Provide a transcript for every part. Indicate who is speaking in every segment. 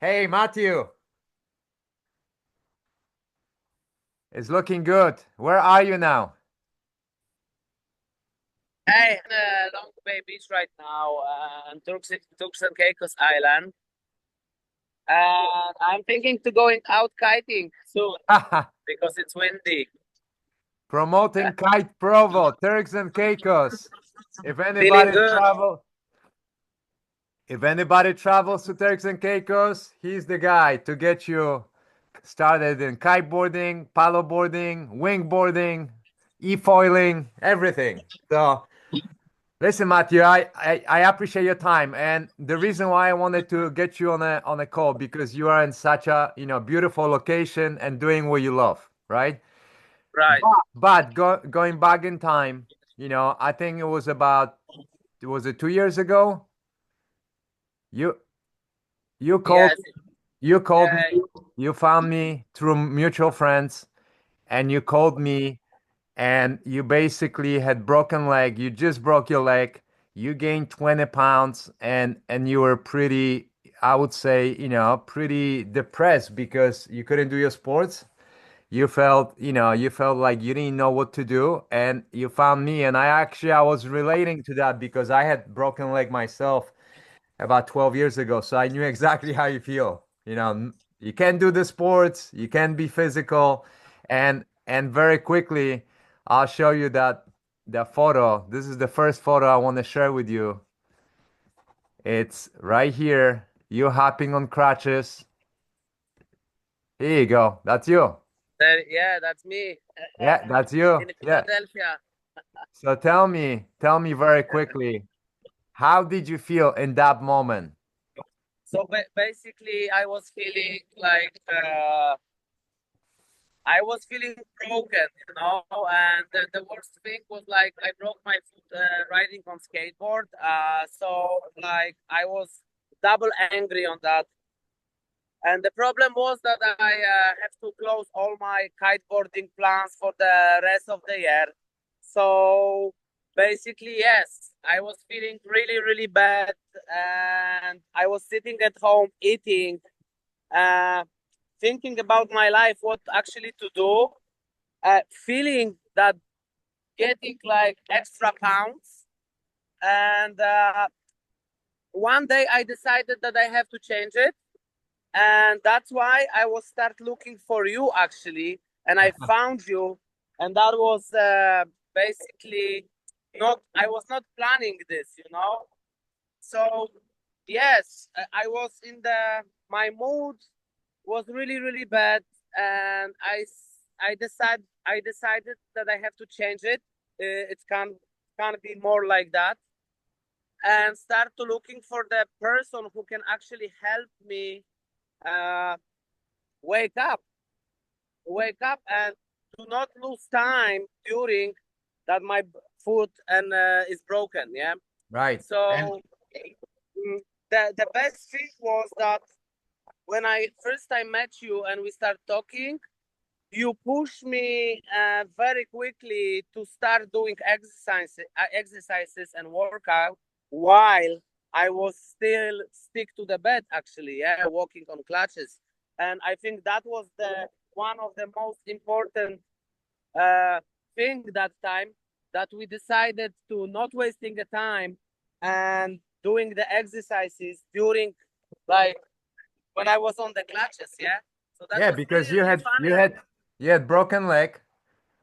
Speaker 1: Hey, Matthew, it's looking good. Where are you now?
Speaker 2: Hey, I'm in Long Bay Beach right now, Turks and Caicos Island, and I'm thinking to going out kiting soon because it's windy.
Speaker 1: Promoting Kite Provo, Turks and Caicos. If
Speaker 2: Feeling
Speaker 1: anybody
Speaker 2: good.
Speaker 1: travel, if anybody travels to Turks and Caicos, he's the guy to get you started in kiteboarding, paddleboarding, wingboarding, e-foiling, everything. So listen, Matthew, I appreciate your time, and the reason why I wanted to get you on a call because you are in such a beautiful location and doing what you love, right?
Speaker 2: Right.
Speaker 1: But going back in time, I think was it 2 years ago? You you called
Speaker 2: Yes.
Speaker 1: you called me,
Speaker 2: Yeah.
Speaker 1: you found me through mutual friends, and you called me, and you basically had broken leg. You just broke your leg. You gained 20 pounds, and you were pretty, I would say, pretty depressed because you couldn't do your sports. You felt like you didn't know what to do, and you found me. And I was relating to that because I had broken leg myself about 12 years ago, so I knew exactly how you feel. You can't do the sports, you can't be physical, and very quickly, I'll show you that photo. This is the first photo I want to share with you. It's right here. You hopping on crutches. Here you go. That's you.
Speaker 2: Yeah, that's me
Speaker 1: Yeah, that's you.
Speaker 2: in
Speaker 1: Yeah.
Speaker 2: Philadelphia.
Speaker 1: So tell me very quickly, how did you feel in that moment?
Speaker 2: So basically, I was feeling broken, and the worst thing was like I broke my foot riding on skateboard. So like I was double angry on that. And the problem was that I have to close all my kiteboarding plans for the rest of the year. So basically, yes, I was feeling really, really bad. And I was sitting at home eating, uh, thinking about my life, what actually to do, feeling that getting like extra pounds. And one day I decided that I have to change it, and that's why I was start looking for you actually, and I found you, and that was basically not. I was not planning this. So yes, I was in the my mood was really really bad, and I decided that I have to change it. It can't be more like that, and start to looking for the person who can actually help me uh, wake up and do not lose time during that my foot and is broken. Yeah.
Speaker 1: Right. And
Speaker 2: So the best thing was that when I first time met you and we start talking, you push me very quickly to start doing exercises and workout while I was still stick to the bed actually, yeah, walking on clutches. And I think that was the one of the most important uh, thing that time, that we decided to not wasting the time and doing the exercises during, like, when I was on the clutches, yeah. So that
Speaker 1: yeah,
Speaker 2: was
Speaker 1: because
Speaker 2: really
Speaker 1: you
Speaker 2: really
Speaker 1: had
Speaker 2: fun.
Speaker 1: you had you had broken leg,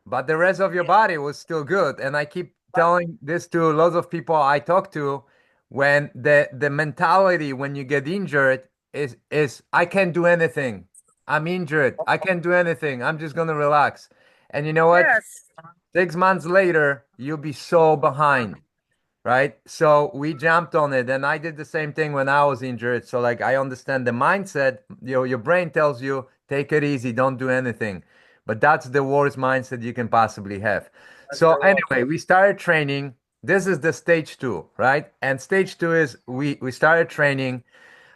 Speaker 1: but the rest of your body was still good. And I keep
Speaker 2: But
Speaker 1: telling this to lots of people I talk to, when the mentality when you get injured is I can't do anything. I'm injured. I can't do anything. I'm just gonna relax. And you know what?
Speaker 2: yes,
Speaker 1: 6 months later, you'll be so behind, right? So we jumped on it, and I did the same thing when I was injured. So like I understand the mindset. Your brain tells you take it easy, don't do anything, but that's the worst mindset you can possibly have.
Speaker 2: that's
Speaker 1: So
Speaker 2: the word.
Speaker 1: anyway, we started training. This is the stage two, right? And stage two is we started training.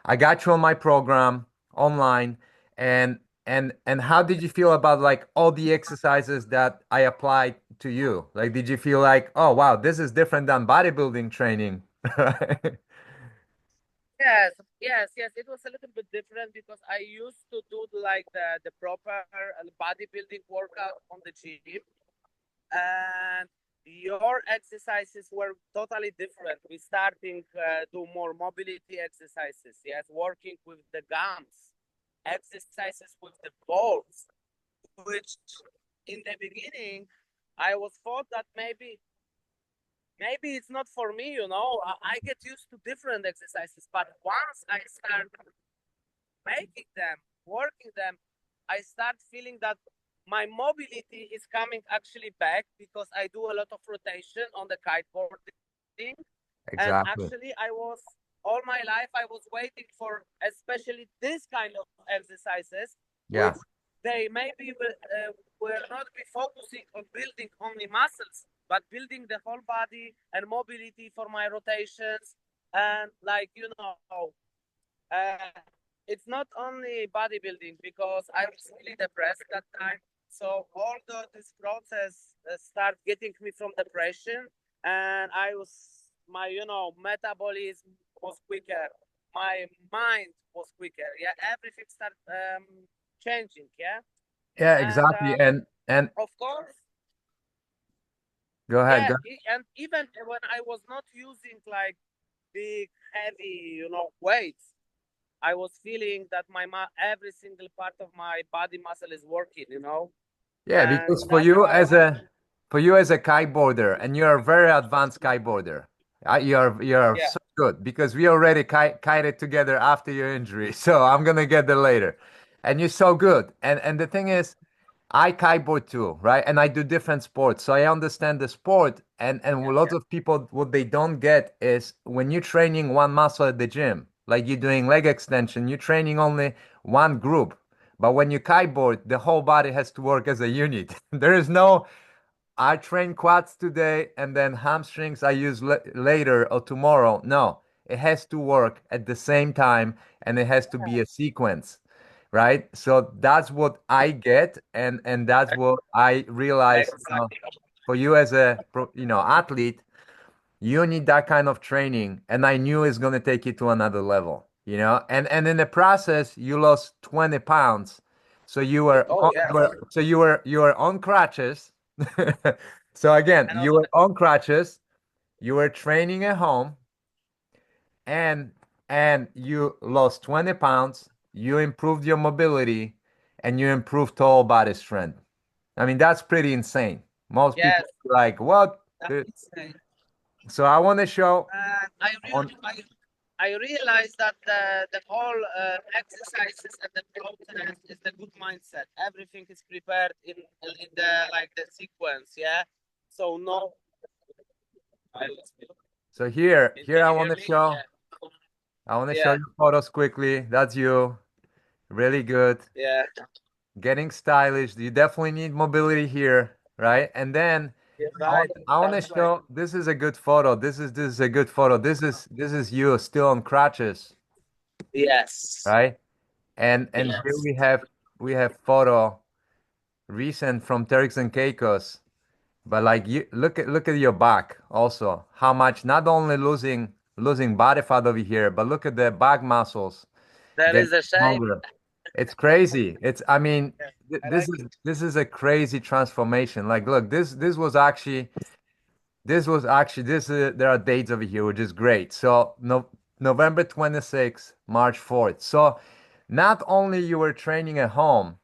Speaker 1: I got you on my program online, and how did you feel about like all the exercises that I applied to you? Like, did you feel like, oh wow, this is different than bodybuilding training?
Speaker 2: Yes, Yes, yes, it was a little bit different because I used to do like the proper bodybuilding workout on the gym, and your exercises were totally different. We starting do more mobility exercises, yes, working with the gums, exercises with the balls, which in the beginning I was thought that maybe it's not for me, you know. I get used to different exercises, but once I start making them, working them, I start feeling that my mobility is coming actually back because I do a lot of rotation on the kiteboarding. And
Speaker 1: Exactly.
Speaker 2: actually, I was all my life I was waiting for especially this kind of exercises,
Speaker 1: Yeah,
Speaker 2: which they maybe will not be focusing on building only muscles, but building the whole body and mobility for my rotations. And like uh, it's not only bodybuilding because I was really depressed that time. So although this process start getting me from depression, and I was my metabolism was quicker, my mind was quicker. Yeah, everything started changing. Yeah,
Speaker 1: yeah,
Speaker 2: and
Speaker 1: exactly. And
Speaker 2: of course,
Speaker 1: go ahead,
Speaker 2: yeah,
Speaker 1: go.
Speaker 2: and even when I was not using like big heavy weights, I was feeling that every single part of my body muscle is working,
Speaker 1: Yeah,
Speaker 2: and
Speaker 1: because
Speaker 2: that's how I.
Speaker 1: for you as a kiteboarder, and you're a very advanced kiteboarder, you're
Speaker 2: Yeah,
Speaker 1: so good because we already kited together after your injury. So I'm gonna get there later, and you're so good. And the thing is, I kiteboard too, right? And I do different sports, so I understand the sport. And a lot of people, what they don't get is when you're training one muscle at the gym, like you're doing leg extension, you're training only one group. But when you kiteboard, the whole body has to work as a unit. There is no, I train quads today and then hamstrings I use later or tomorrow. No, it has to work at the same time and it has to be a sequence, right? So that's what I get, and that's what I realize.
Speaker 2: exactly.
Speaker 1: For you as a athlete, you need that kind of training, and I knew it's going to take you to another level, and in the process you lost 20 pounds, so
Speaker 2: Oh yes,
Speaker 1: you were on crutches. So again,
Speaker 2: and
Speaker 1: you
Speaker 2: also
Speaker 1: were on crutches, you were training at home, and you lost 20 pounds, you improved your mobility, and you improved total body strength. I mean, that's pretty insane. Most
Speaker 2: yes,
Speaker 1: people are like, what?
Speaker 2: that's insane.
Speaker 1: So I want to show
Speaker 2: And
Speaker 1: on.
Speaker 2: I realized that the whole exercises and the process is the good mindset. Everything is prepared in the like the sequence. Yeah, so no.
Speaker 1: So here
Speaker 2: Can
Speaker 1: I
Speaker 2: you
Speaker 1: want
Speaker 2: hear
Speaker 1: to
Speaker 2: me?
Speaker 1: show.
Speaker 2: Yeah,
Speaker 1: I want to show
Speaker 2: yeah,
Speaker 1: you photos quickly. That's you. Really good.
Speaker 2: yeah.
Speaker 1: Getting stylish. You definitely need mobility here, right? And then
Speaker 2: You're right.
Speaker 1: I want to
Speaker 2: That's right.
Speaker 1: show. This is a good photo. This is a good photo. This is you still on crutches,
Speaker 2: Yes.
Speaker 1: right? And here
Speaker 2: Yes.
Speaker 1: we have photo recent from Turks and Caicos. But like you look at your back also. How much not only losing body fat over here, but look at the back muscles
Speaker 2: That
Speaker 1: getting
Speaker 2: is a shame.
Speaker 1: stronger. It's crazy. I mean,
Speaker 2: Yeah,
Speaker 1: th-
Speaker 2: I
Speaker 1: this
Speaker 2: like
Speaker 1: is
Speaker 2: it.
Speaker 1: this is a crazy transformation. Like, look, there are dates over here, which is great. So no, November 26th, March 4th. So not only you were training at home,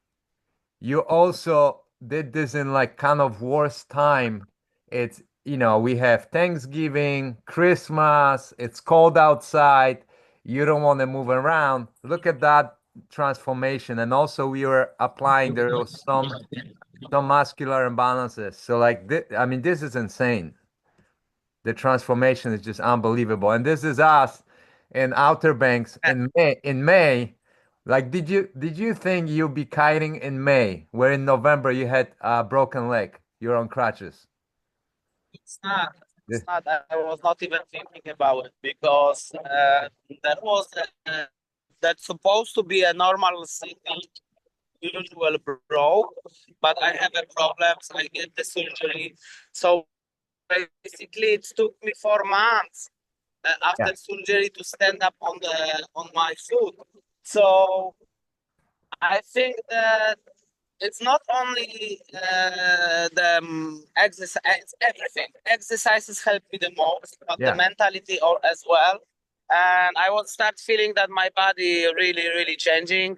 Speaker 1: you also did this in like kind of worst time. We have Thanksgiving, Christmas, it's cold outside, you don't want to move around. Look at that transformation. And also we were applying, there was some muscular imbalances. So like I mean, this is insane. The transformation is just unbelievable. And this is us in Outer Banks
Speaker 2: Uh,
Speaker 1: in May. Like, did you think you'd be kiting in May, where in November you had a broken leg? You're on crutches.
Speaker 2: It's not.
Speaker 1: Yeah.
Speaker 2: It's not. I was not even thinking about it because that was that's supposed to be a normal single usual bro, but I have a problems. I get the surgery, so basically it took me 4 months
Speaker 1: Yeah.
Speaker 2: after surgery to stand up on my foot. So I think that it's not only the exercise, it's everything. Exercises help me the most, but the
Speaker 1: Yeah.
Speaker 2: mentality or as well. And I will start feeling that my body really, really changing,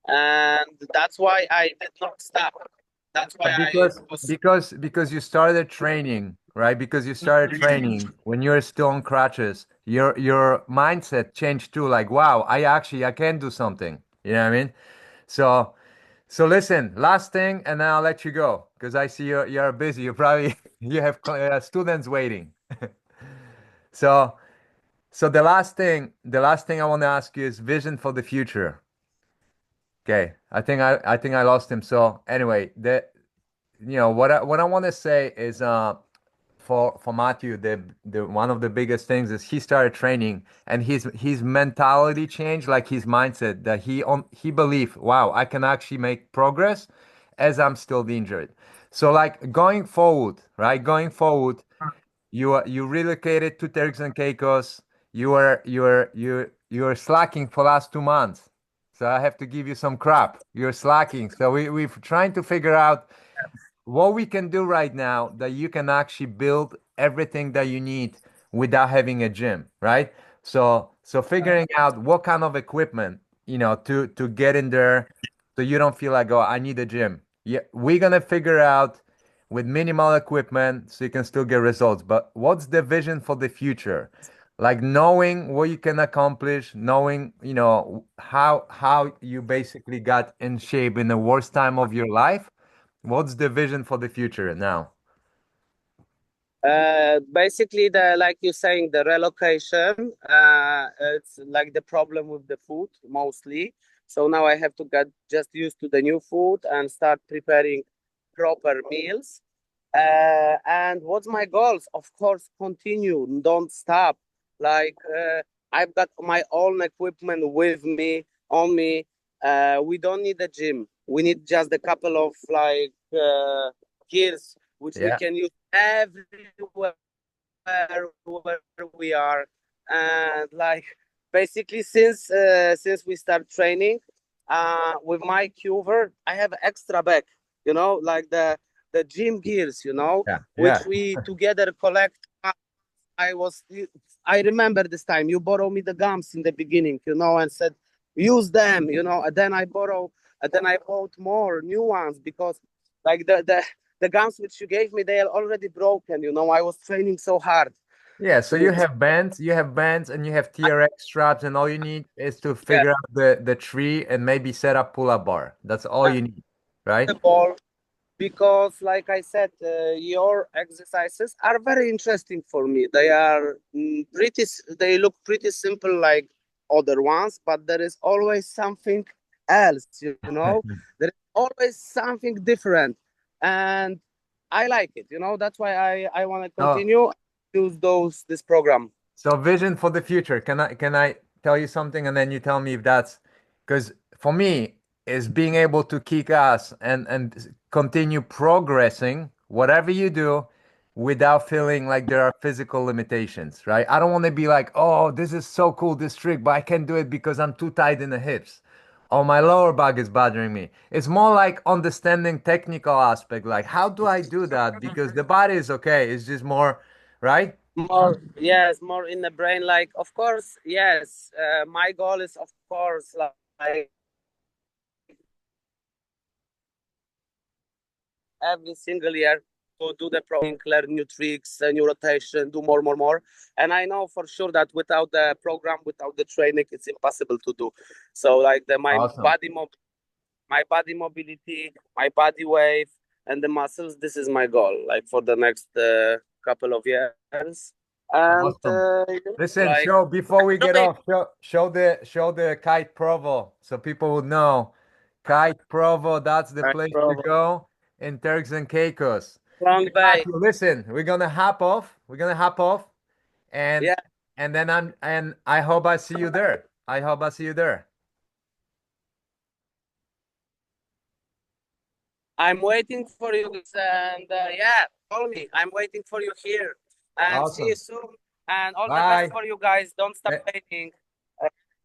Speaker 2: and that's why I did not stop. That's why I
Speaker 1: Because
Speaker 2: was.
Speaker 1: because you started training, right? Because you started training when you're still on crutches, your mindset changed too. Like, wow, I can do something. You know what I mean? So so listen, last thing, and then I'll let you go because I see you're busy. You probably you have students waiting. So so the last thing I want to ask you is vision for the future. Okay, I think I lost him. So anyway, what I want to say is for Matthew, the one of the biggest things is he started training and his mentality changed, like his mindset that he believed, wow, I can actually make progress as I'm still injured. So like going forward, right? Going forward, you relocated to Turks and Caicos. You were slacking for last 2 months. So I have to give you some crap. You're slacking. So we're trying to figure out what we can do right now that you can actually build everything that you need without having a gym, right? So figuring out what kind of equipment, to get in there so you don't feel like, oh, I need a gym. Yeah, we're gonna figure out with minimal equipment so you can still get results. But what's the vision for the future? Like knowing what you can accomplish, knowing, how you basically got in shape in the worst time of your life. What's the vision for the future now?
Speaker 2: Basically, the like you're saying, the relocation. It's like the problem with the food mostly. So now I have to get just used to the new food and start preparing proper meals. And what's my goals? Of course, continue, don't stop. Like I've got my own equipment with me on me. We don't need a gym. We need just a couple of like gears which we
Speaker 1: Yeah.
Speaker 2: can use everywhere where we are. And like basically since we start training with my cover, I have extra bag, like the gym gears,
Speaker 1: Yeah.
Speaker 2: which
Speaker 1: Yeah.
Speaker 2: we together collect. I was I remember this time you borrowed me the gums in the beginning, and said use them, and then I bought more new ones because like the gums which you gave me, they are already broken, I was training so hard
Speaker 1: Yeah. So
Speaker 2: to
Speaker 1: you have bands and you have
Speaker 2: I,
Speaker 1: TRX straps, and all you need is to
Speaker 2: yeah,
Speaker 1: figure out the tree and maybe set up pull-up bar. That's all you need, right?
Speaker 2: the ball because like I said, your exercises are very interesting for me. They are they look pretty simple like other ones, but there is always something else, there is always something different, and I like it, that's why I want to
Speaker 1: So
Speaker 2: continue use those this program.
Speaker 1: So vision for the future. Can I tell you something and then you tell me if that's because for me is being able to kick ass and continue progressing whatever you do without feeling like there are physical limitations, right? I don't want to be like, oh, this is so cool, this trick, but I can't do it because I'm too tight in the hips. Or my lower back is bothering me. It's more like understanding technical aspect, like how do I do that? Because the body is okay. It's just more, right?
Speaker 2: More, yes, more in the brain. Like, of course, yes. My goal is, of course, like every single year to do the programming, learn new tricks, new rotation, do more. And I know for sure that without the program, without the training, it's impossible to do. So, like
Speaker 1: Awesome.
Speaker 2: my body mobility, my body weight, and the muscles. This is my goal. Like for the next couple of years, and
Speaker 1: Awesome. Listen,
Speaker 2: like
Speaker 1: show before we get
Speaker 2: doing
Speaker 1: off, show the Kite Provo so people would know. Kite Provo, that's the
Speaker 2: right,
Speaker 1: place to
Speaker 2: bro.
Speaker 1: go in Turks and Caicos.
Speaker 2: Long
Speaker 1: Hey,
Speaker 2: Bay.
Speaker 1: Matthew, listen, we're gonna hop off. We're gonna hop off and
Speaker 2: Yeah,
Speaker 1: and I hope I see you there. I hope I see you there.
Speaker 2: I'm waiting for you guys, and yeah, call me. I'm waiting for you here, and see you
Speaker 1: Awesome.
Speaker 2: soon. And all the best
Speaker 1: Bye.
Speaker 2: for you guys. Don't stop
Speaker 1: Eh,
Speaker 2: training.